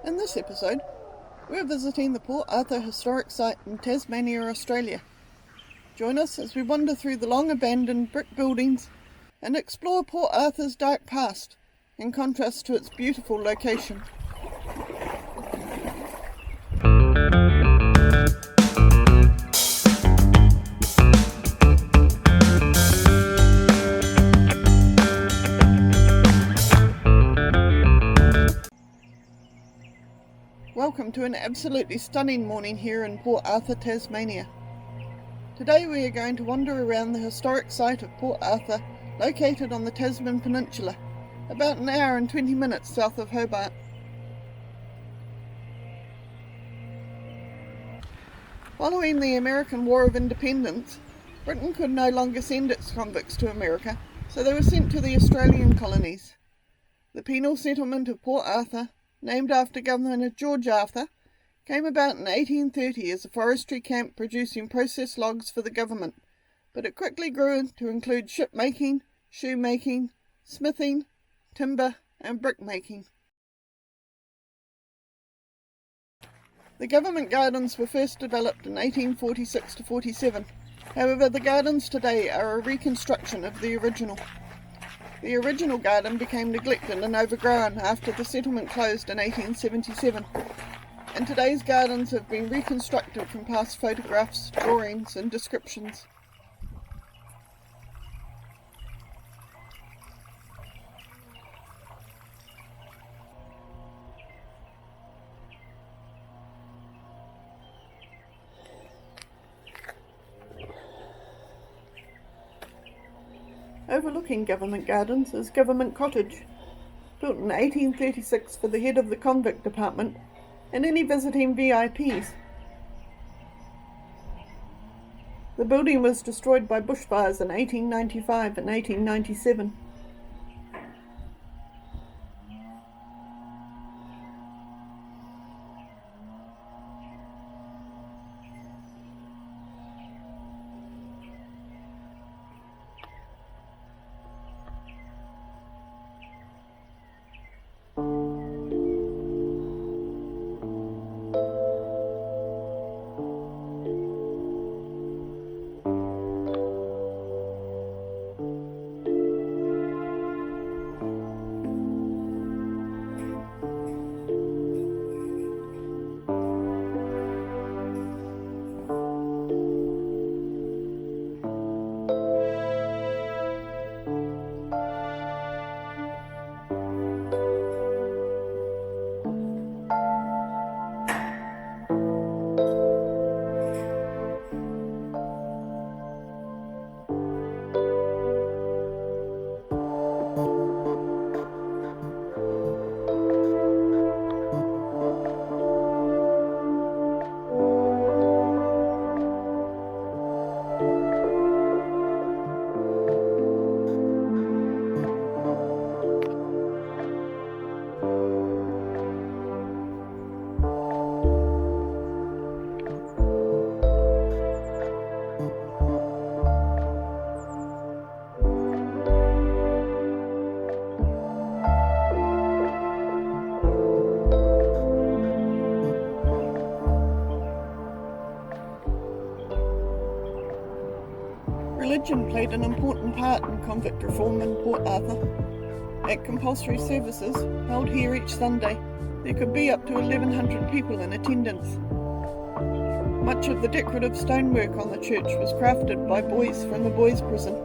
In this episode, we're visiting the Port Arthur Historic Site in Tasmania, Australia. Join us as we wander through the long-abandoned brick buildings and explore Port Arthur's dark past, in contrast to its beautiful location. Welcome to an absolutely stunning morning here in Port Arthur, Tasmania. Today we are going to wander around the historic site of Port Arthur, located on the Tasman Peninsula, about an hour and 20 minutes south of Hobart. Following the American War of Independence, Britain could no longer send its convicts to America, so they were sent to the Australian colonies. The penal settlement of Port Arthur, named after Governor George Arthur, came about in 1830 as a forestry camp producing process logs for the government, but it quickly grew to include shipmaking, shoemaking, smithing, timber and brickmaking. The government gardens were first developed in 1846 to 47. However, the gardens today are a reconstruction of the original. The original garden became neglected and overgrown after the settlement closed in 1877, and today's gardens have been reconstructed from past photographs, drawings and descriptions. Overlooking Government Gardens is Government Cottage, built in 1836 for the head of the convict department and any visiting VIPs. The building was destroyed by bushfires in 1895 and 1897. Religion played an important part in convict reform in Port Arthur. At compulsory services, held here each Sunday, there could be up to 1,100 people in attendance. Much of the decorative stonework on the church was crafted by boys from the boys' prison.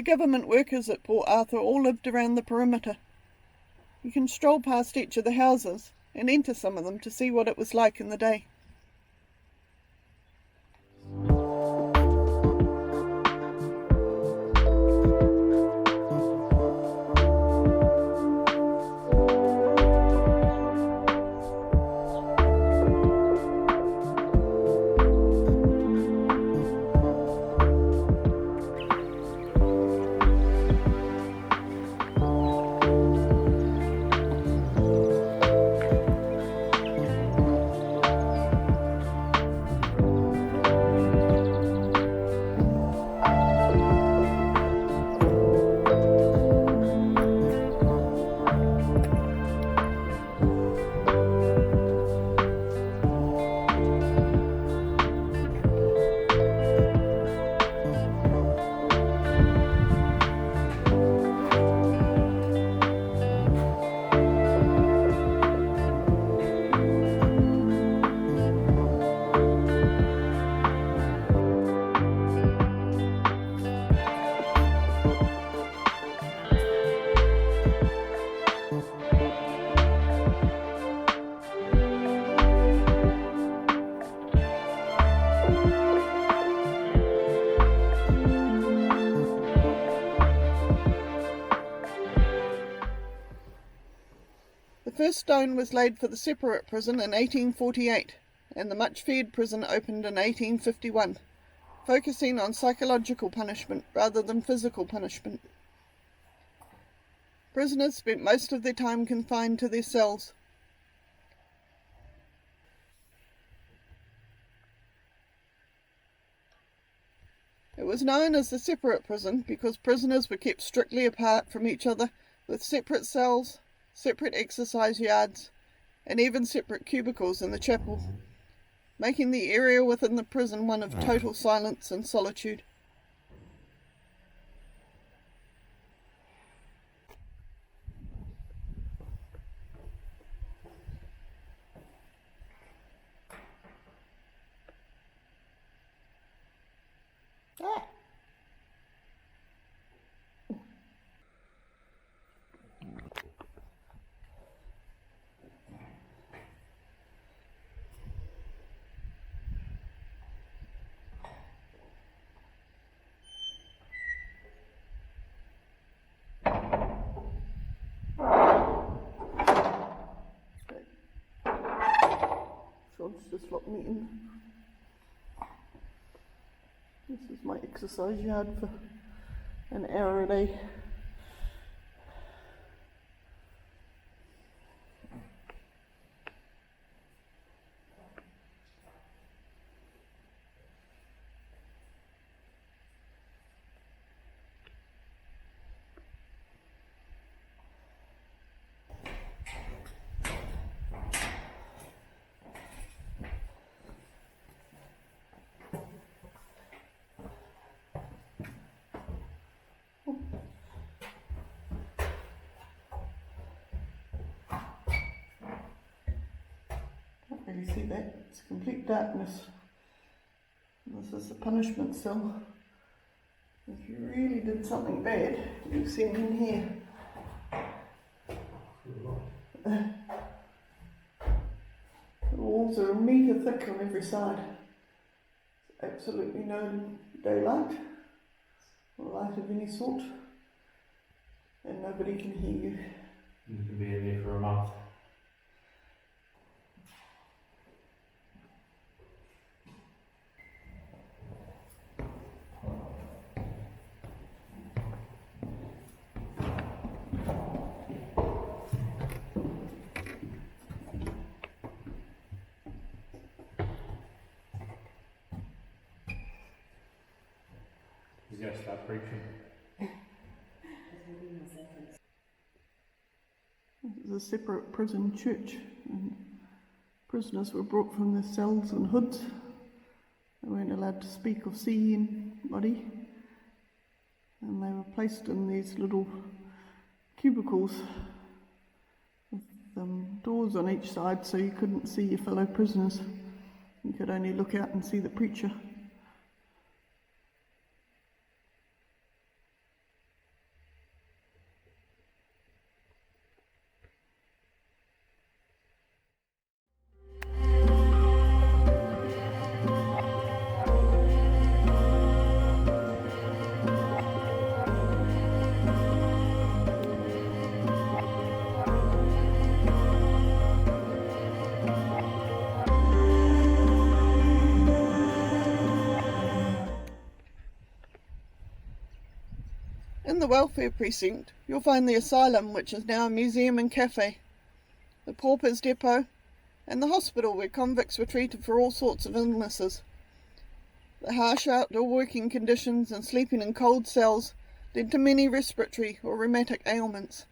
The government workers at Port Arthur all lived around the perimeter. You can stroll past each of the houses and enter some of them to see what it was like in the day. The first stone was laid for the separate prison in 1848, and the much-feared prison opened in 1851, focusing on psychological punishment rather than physical punishment. Prisoners spent most of their time confined to their cells. It was known as the separate prison because prisoners were kept strictly apart from each other with separate cells, separate exercise yards, and even separate cubicles in the chapel, making the area within the prison one of total silence and solitude. God's just locked me in. This is my exercise yard for an hour a day. You see that? It's complete darkness. And this is the punishment cell. If you really did something bad, you'd see in here. The walls are a metre thick on every side. There's absolutely no daylight or light of any sort, and nobody can hear you. You can be in there for a month. He's going to start preaching. This is a separate prison church, and prisoners were brought from their cells and hoods. They weren't allowed to speak or see anybody, and they were placed in these little cubicles with doors on each side so you couldn't see your fellow prisoners. You could only look out and see the preacher. the welfare precinct, you'll find the asylum, which is now a museum and cafe, the paupers depot, and the hospital where convicts were treated for all sorts of illnesses. The harsh outdoor working conditions and sleeping in cold cells led to many respiratory or rheumatic ailments.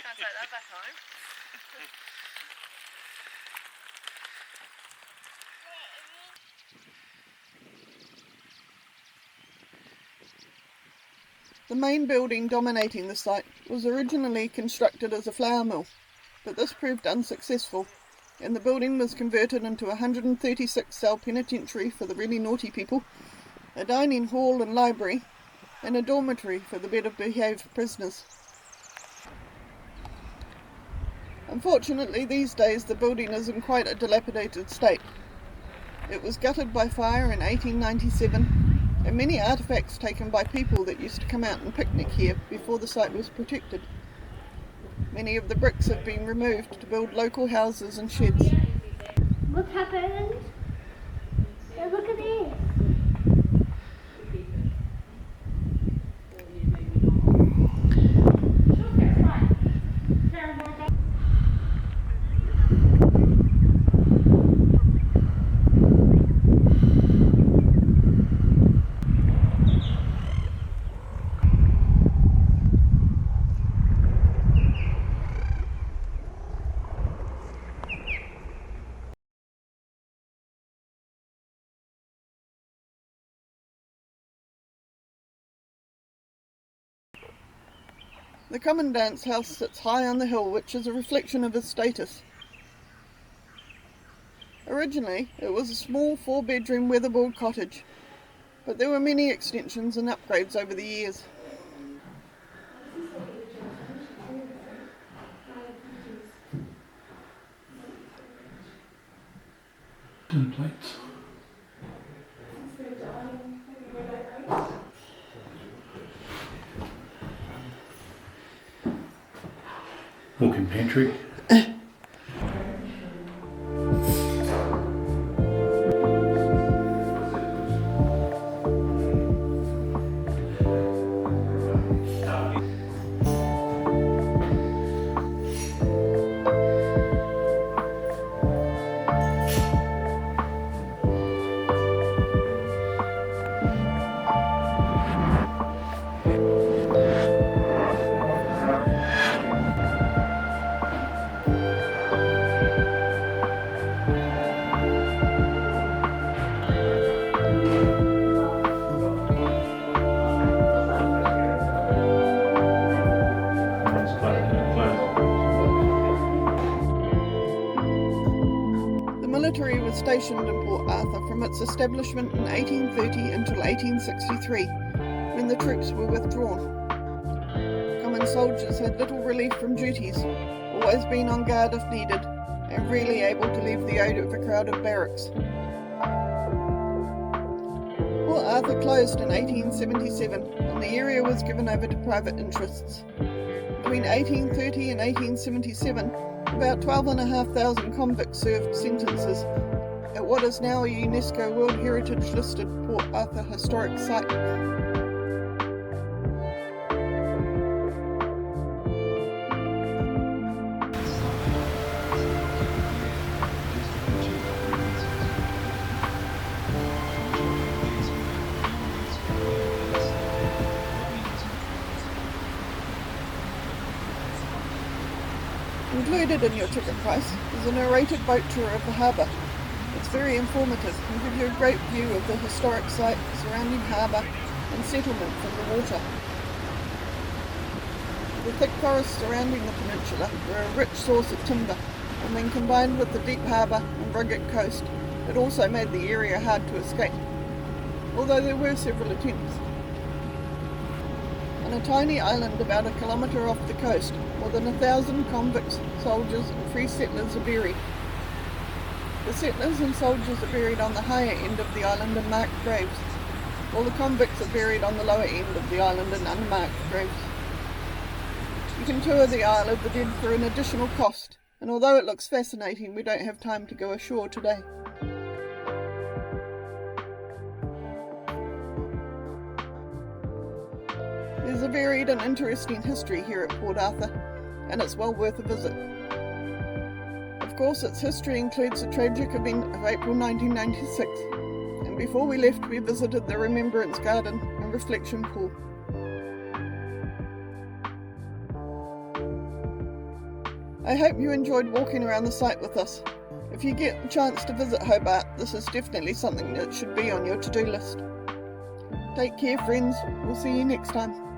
Can't take that back home. The main building dominating the site was originally constructed as a flour mill, but this proved unsuccessful, and the building was converted into a 136-cell penitentiary for the really naughty people, a dining hall and library, and a dormitory for the better behaved prisoners. Unfortunately, these days the building is in quite a dilapidated state. It was gutted by fire in 1897, and many artefacts taken by people that used to come out and picnic here before the site was protected. Many of the bricks have been removed to build local houses and sheds. What happened? Yeah, look at this. The Commandant's house sits high on the hill, which is a reflection of his status. Originally, it was a small 4-bedroom weatherboard cottage, but there were many extensions and upgrades over the years. Tin plates. Walk-in pantry. The military was stationed in Port Arthur from its establishment in 1830 until 1863, when the troops were withdrawn. Common soldiers had little relief from duties, always being on guard if needed, and rarely able to leave the aid of a crowded barracks. Port Arthur closed in 1877, and the area was given over to private interests. Between 1830 and 1877, about 12,500 convicts served sentences at what is now a UNESCO World Heritage listed Port Arthur historic site. Included in your ticket price is a narrated boat tour of the harbour. It's very informative and gives you a great view of the historic site, surrounding harbour and settlement from the water. The thick forests surrounding the peninsula were a rich source of timber, and when combined with the deep harbour and rugged coast, it also made the area hard to escape, although there were several attempts. On a tiny island about a kilometre off the coast, more than 1,000 convicts, soldiers and free settlers are buried. The settlers and soldiers are buried on the higher end of the island in marked graves, while the convicts are buried on the lower end of the island in unmarked graves. You can tour the Isle of the Dead for an additional cost, and although it looks fascinating, we don't have time to go ashore today. There's a varied and interesting history here at Port Arthur, and it's well worth a visit. Of course, its history includes the tragic event of April 1996, and before we left we visited the Remembrance Garden and Reflection Pool. I hope you enjoyed walking around the site with us. If you get the chance to visit Hobart, this is definitely something that should be on your to-do list. Take care, friends. We'll see you next time.